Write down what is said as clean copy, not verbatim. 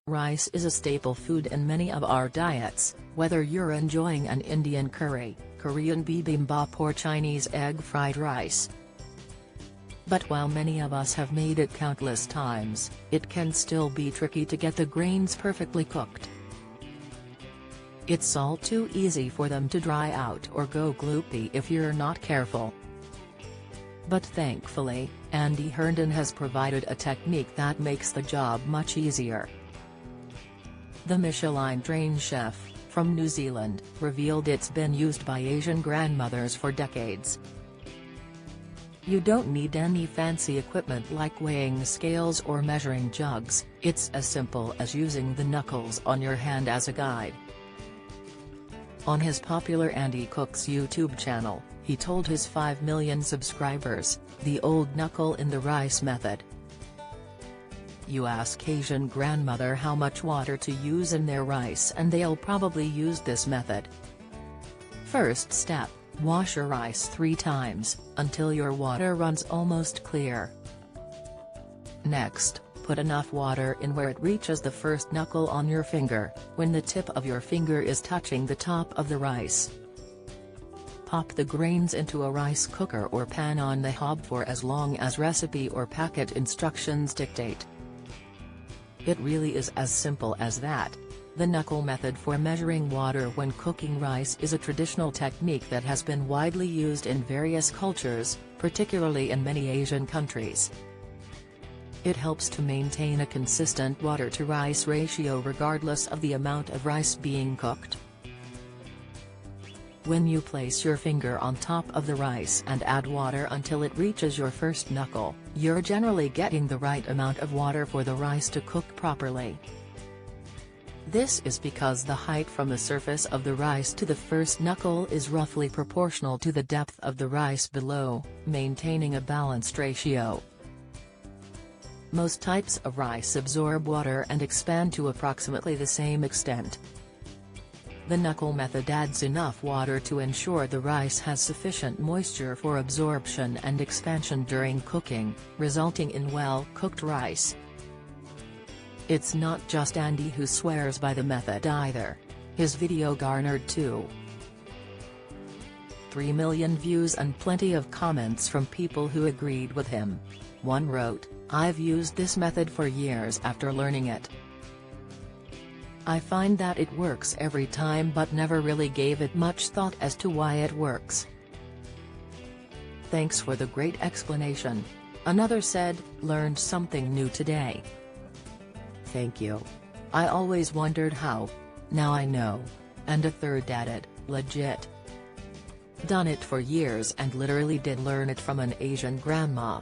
Rice is a staple food in many of our diets, whether you're enjoying an Indian curry, Korean bibimbap or Chinese egg fried rice. But while many of us have made it countless times, it can still be tricky to get the grains perfectly cooked. It's all too easy for them to dry out or go gloopy if you're not careful. But thankfully, Andy Herndon has provided a technique that makes the job much easier. The Michelin-trained chef, from New Zealand, revealed it's been used by Asian grandmothers for decades. You don't need any fancy equipment like weighing scales or measuring jugs, it's as simple as using the knuckles on your hand as a guide. On his popular Andy Cooks YouTube channel, he told his 5 million subscribers, the old knuckle in the rice method. You ask Asian grandmother how much water to use in their rice and they'll probably use this method. First step, wash your rice 3 times, until your water runs almost clear. Next, put enough water in where it reaches the first knuckle on your finger, when the tip of your finger is touching the top of the rice. Pop the grains into a rice cooker or pan on the hob for as long as recipe or packet instructions dictate. It really is as simple as that. The knuckle method for measuring water when cooking rice is a traditional technique that has been widely used in various cultures, particularly in many Asian countries. It helps to maintain a consistent water-to-rice ratio regardless of the amount of rice being cooked. When you place your finger on top of the rice and add water until it reaches your first knuckle, you're generally getting the right amount of water for the rice to cook properly. This is because the height from the surface of the rice to the first knuckle is roughly proportional to the depth of the rice below, maintaining a balanced ratio. Most types of rice absorb water and expand to approximately the same extent. The knuckle method adds enough water to ensure the rice has sufficient moisture for absorption and expansion during cooking, resulting in well-cooked rice. It's not just Andy who swears by the method either. His video garnered 2.3 million views and plenty of comments from people who agreed with him. One wrote, "I've used this method for years after learning it. I find that it works every time but never really gave it much thought as to why it works. Thanks for the great explanation." Another said, "Learned something new today. Thank you. I always wondered how. Now I know." And a third added, "Legit. Done it for years and literally did learn it from an Asian grandma."